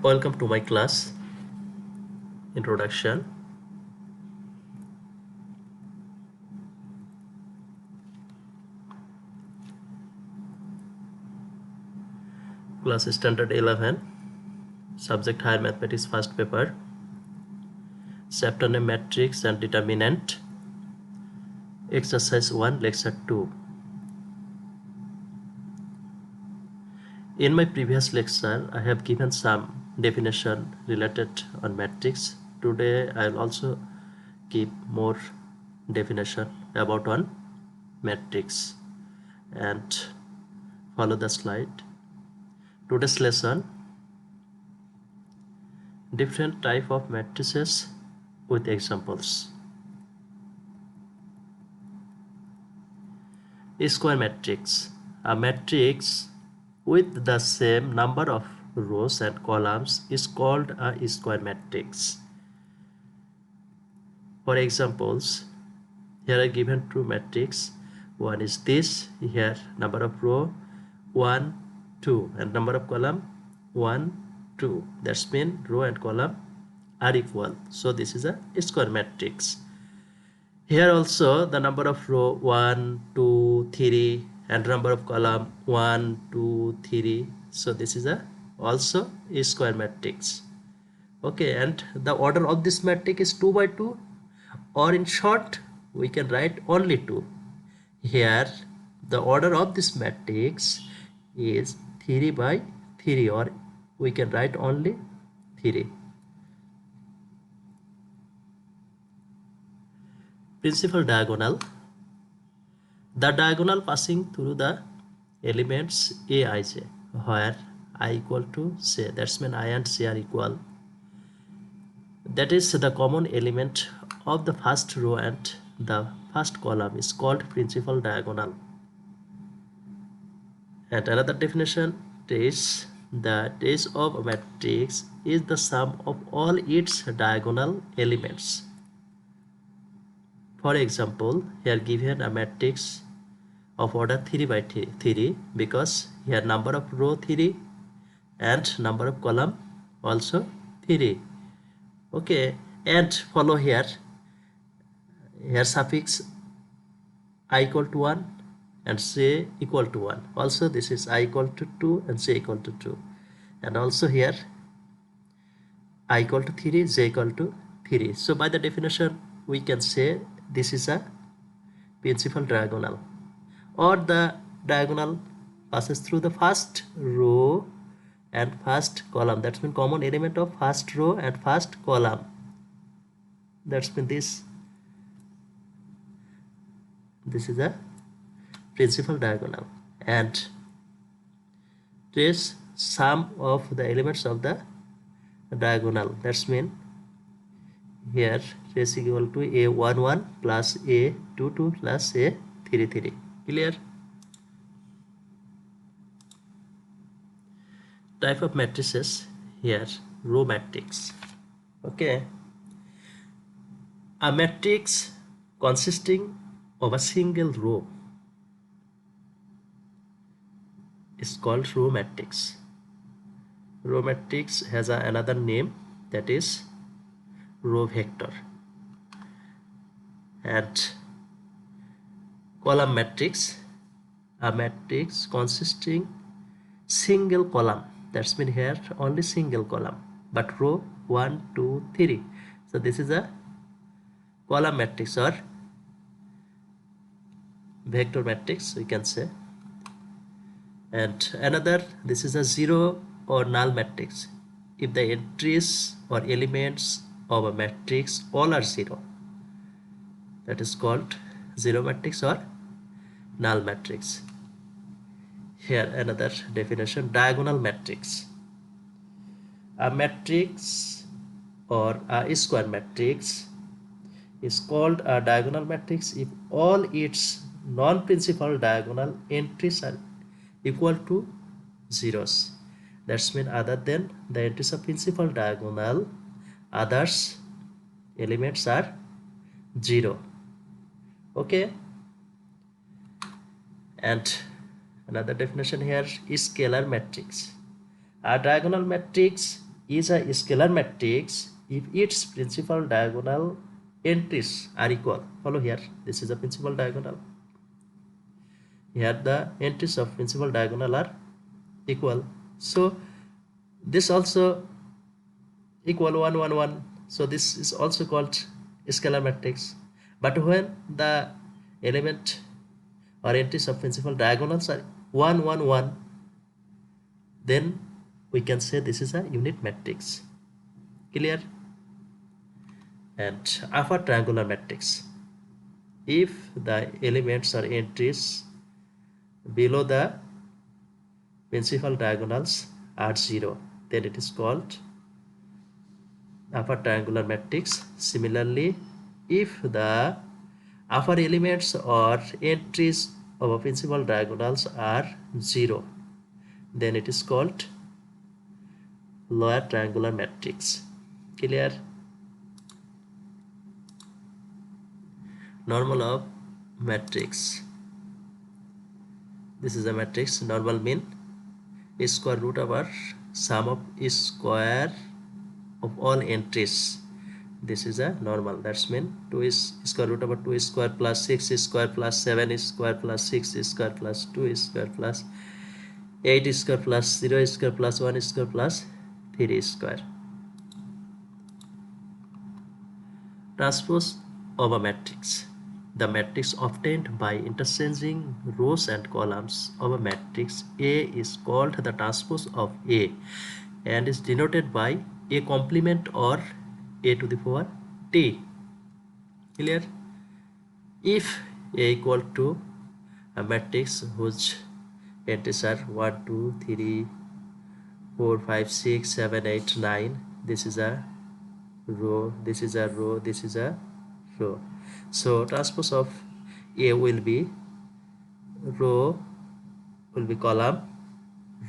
Welcome to my class introduction. Class Standard 11, subject Higher Mathematics, first paper, chapter name Matrix and Determinant, exercise 1, lecture 2. In my previous lecture, I have given some definition related on matrix. Today, I will also give more definition about on matrix and follow the slide. Today's lesson, different type of matrices with examples. Square matrix, a matrix with the same number of rows and columns is called a square matrix. For examples, here are given two matrix. One is this, here number of row 1, 2 and number of column 1, 2. That's mean row and column are equal. So this is a square matrix. Here also the number of row 1, 2, 3 and number of column 1, 2, 3. So this is also a square matrix. Okay, and the order of this matrix is 2 by 2, or in short we can write only 2. Here the order of this matrix is 3 by 3, or we can write only 3. Principal diagonal, the diagonal passing through the elements Aij, where I equal to J, that's mean I and J are equal. That is the common element of the first row and the first column is called principal diagonal. And another definition is the trace of a matrix is the sum of all its diagonal elements. For example, here given a matrix of order 3 by 3 because here number of row 3 and number of column also 3. Okay, and follow here suffix I equal to 1 and J equal to 1. Also this is I equal to 2 and J equal to 2. And also here I equal to 3, J equal to 3. So by the definition we can say this is a principal diagonal, or the diagonal passes through the first row and first column. That's mean common element of first row and first column. That's mean this is a principal diagonal, and trace sum of the elements of the diagonal. That's mean here trace equal to A11 plus A22 plus A33. Clear? Type of matrices here, row matrix. Okay, a matrix consisting of a single row is called row matrix. Row matrix has another name, that is row vector. And column matrix, a matrix consisting single column. That's mean here only single column, but row 1, 2, 3. So this is a column matrix or vector matrix, we can say. And another, this is a zero or null matrix. If the entries or elements of a matrix all are 0, that is called zero matrix or null matrix. Here another definition, diagonal matrix. A matrix or a square matrix is called a diagonal matrix if all its non-principal diagonal entries are equal to zeros. That's mean other than the entries of principal diagonal, others elements are 0. Okay, and another definition here is scalar matrix. A diagonal matrix is a scalar matrix if its principal diagonal entries are equal. Follow here, this is a principal diagonal. Here the entries of principal diagonal are equal. So this also equal 1 1 1. So this is also called scalar matrix. But when the element or entries of principal diagonals are 1 1 1, then we can say this is a unit matrix. Clear? And upper triangular matrix, if the elements or entries below the principal diagonals are 0, then it is called upper triangular matrix. Similarly, if the upper elements or entries of a principal diagonals are 0, then it is called lower triangular matrix. Clear? Normal of matrix. This is a matrix. Normal mean square root over sum of square of all entries. This is a normal. That's mean 2 is square root over 2 square plus 6 square plus 7 square plus 6 square plus 2 square plus 8 square plus 0 square plus 1 square plus 3 square. Transpose of a matrix. The matrix obtained by interchanging rows and columns of a matrix A is called the transpose of A and is denoted by A complement or A to the power T. Clear? If A equal to a matrix whose entries are 1 2 3 4 5 6 7 8 9, this is a row, this is a row, this is a row. So transpose of A will be row will be column,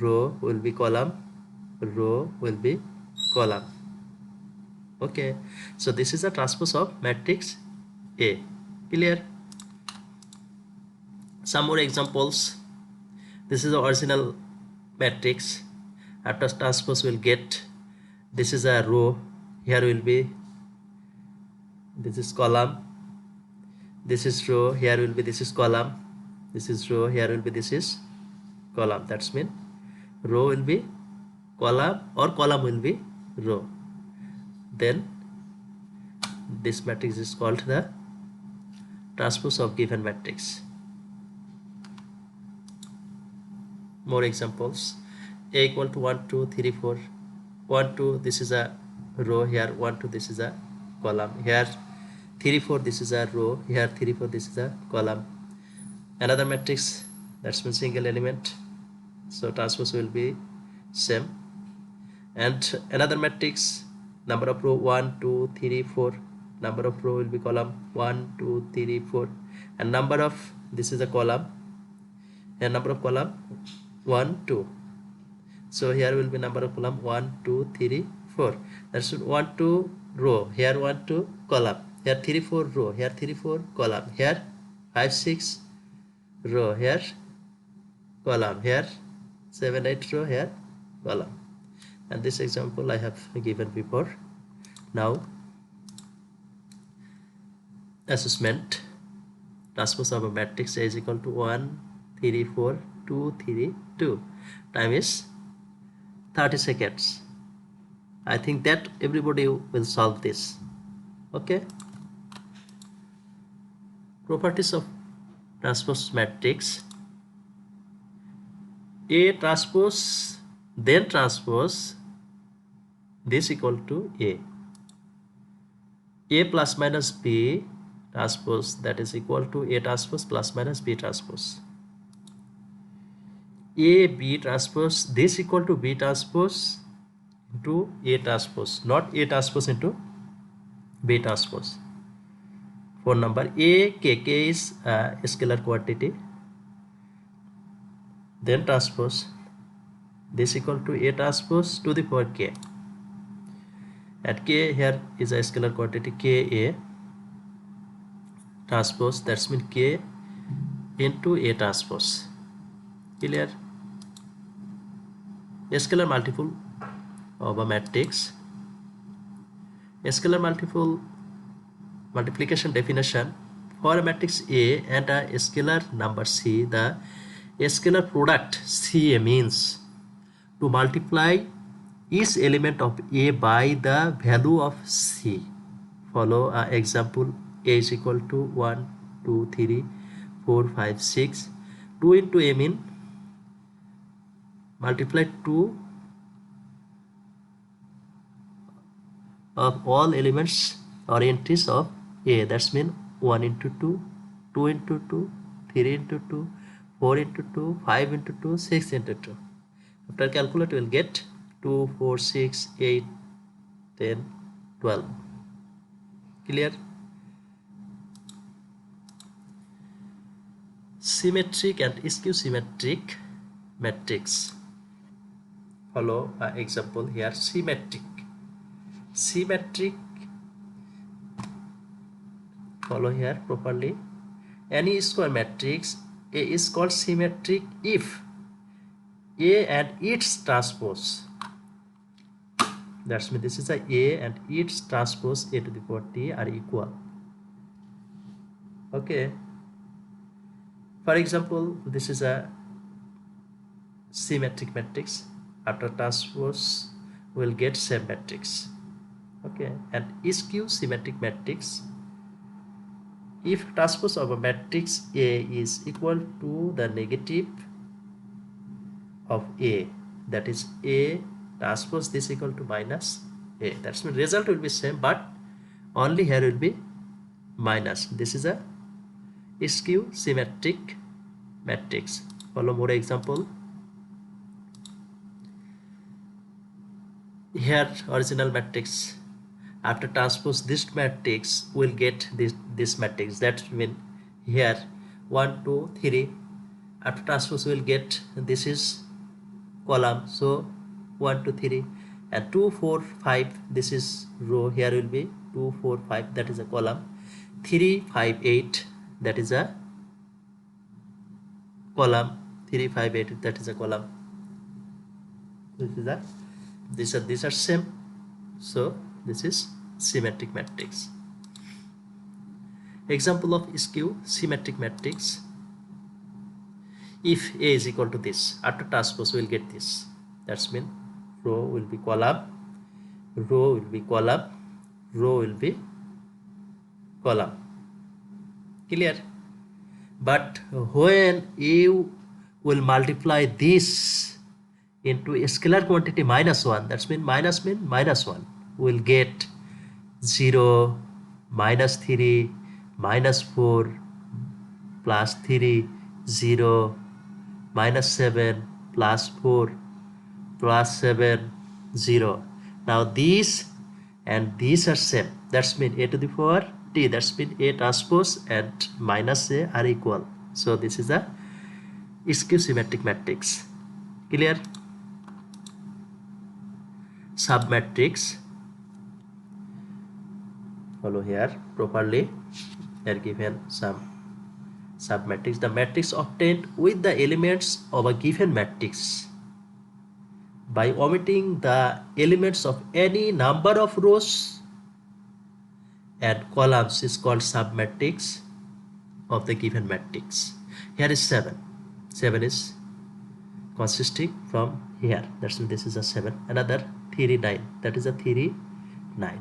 row will be column, row will be column. Okay, so this is a transpose of matrix A. Clear? Some more examples. This is the original matrix. After transpose we'll get, this is a row, here will be, this is column, this is row, here will be, this is column, this is row, here will be, this is column. That's mean row will be column or column will be row. Then this matrix is called the transpose of given matrix. More examples. A equal to 1 2 3 4, 1 2, this is a row, here 1 2, this is a column, here 3 4, this is a row, here 3 4, this is a column. Another matrix, that's means single element, so transpose will be same. And another matrix, number of row 1 2 3 4, number of row will be column 1 2 3 4, and number of, this is a column, and number of column 1 2. So here will be number of column 1 2 3 4. That's 1 2 row, here 1 2 column, here 3 4 row, here 3 4 column, here 5 6 row, here column, here 7 8 row, here column. And this example I have given before. Now assessment. Transpose of a matrix A is equal to 1 3 4 2 3 2. Time is 30 seconds. I think that everybody will solve this. Okay. Properties of transpose matrix. A transpose, then transpose this equal to A. A plus minus B transpose, that is equal to A transpose plus minus B transpose. A B transpose, this equal to B transpose into A transpose, not A transpose into B transpose. For number A, K is a scalar quantity. Then transpose, this equal to A transpose to the power K. At K here is a scalar quantity Ka transpose, that's mean K into A transpose. Clear? A scalar multiple of a matrix. Scalar multiplication definition: for a matrix A and a scalar number C, the scalar product CA means to multiply each element of A by the value of C. Follow an example. A is equal to 1, 2, 3, 4, 5, 6. 2 into A mean multiply 2 of all elements or entries of A. That's mean 1 into 2, 2 into 2, 3 into 2, 4 into 2, 5 into 2, 6 into 2. After calculate, we will get 2, 4, 6, 8, 10, 12. Clear? Symmetric and skew symmetric matrix. Follow an example here. Symmetric. Follow here properly. Any square matrix A is called symmetric if A and its transpose. That's mean this is a A and its transpose A to the power T are equal. Okay. For example, this is a symmetric matrix. After transpose, we'll get same matrix. Okay, and skew symmetric matrix. If transpose of a matrix A is equal to the negative of A, that is A transpose this equal to minus A. That's mean result will be same, but only here will be minus. This is a skew symmetric matrix. Follow more example. Here original matrix. After transpose this matrix, we'll get this matrix. That mean here 1, 2, 3. After transpose, we'll get this is column. So 1, 2, 3, and 2, 4, 5. This is row. Here will be 2, 4, 5. That is a column. 3, 5, 8. That is a column. 3, 5, 8. That is a column. These are same. So this is symmetric matrix. Example of skew symmetric matrix. If A is equal to this, after transpose we will get this. That's mean row will be column, row will be column, row will be column. Clear? But when you will multiply this into a scalar quantity -1, that's mean minus 1, we'll get 0, -3, -4, +3, 0, -7, +4, +7, 0. Now these and these are same. That's mean A to the power T. That's mean A transpose and minus A are equal. So this is a skew symmetric matrix. Clear? Submatrix. Follow here properly. They are given some submatrix. The matrix obtained with the elements of a given matrix by omitting the elements of any number of rows and columns is called submatrix of the given matrix. Here is 7. 7 is consisting from here. That's mean this is a 7. Another 3, 9. That is a 3, 9.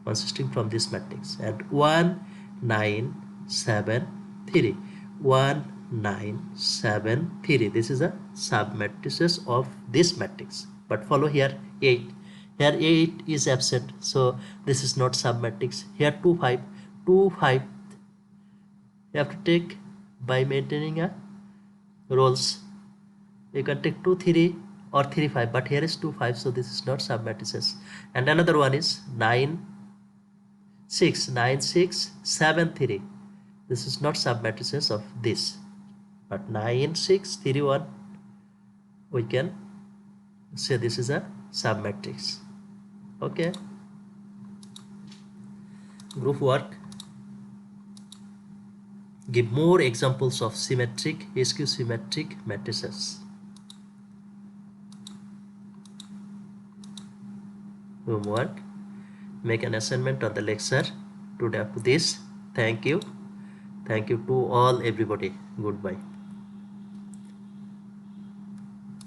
Consisting from this matrix. And 1, 9, 7, 3. 1, 9, 7, 3. This is a submatrices of this matrix. But follow here 8. Here 8 is absent. So this is not submatrix. Here 2, 5. 2, 5. You have to take by maintaining a rows. You can take 2, 3 or 3, 5. But here is 2, 5. So this is not submatrices. And another one is 9, 6. 9, 6, 7, 3. This is not submatrices of this. But 9, 6, 3, 1. We can say this is a submatrix. Okay. Group work. Give more examples of symmetric, skew symmetric matrices. homework, make an assignment on the lecture to this. Thank you to all everybody. Goodbye.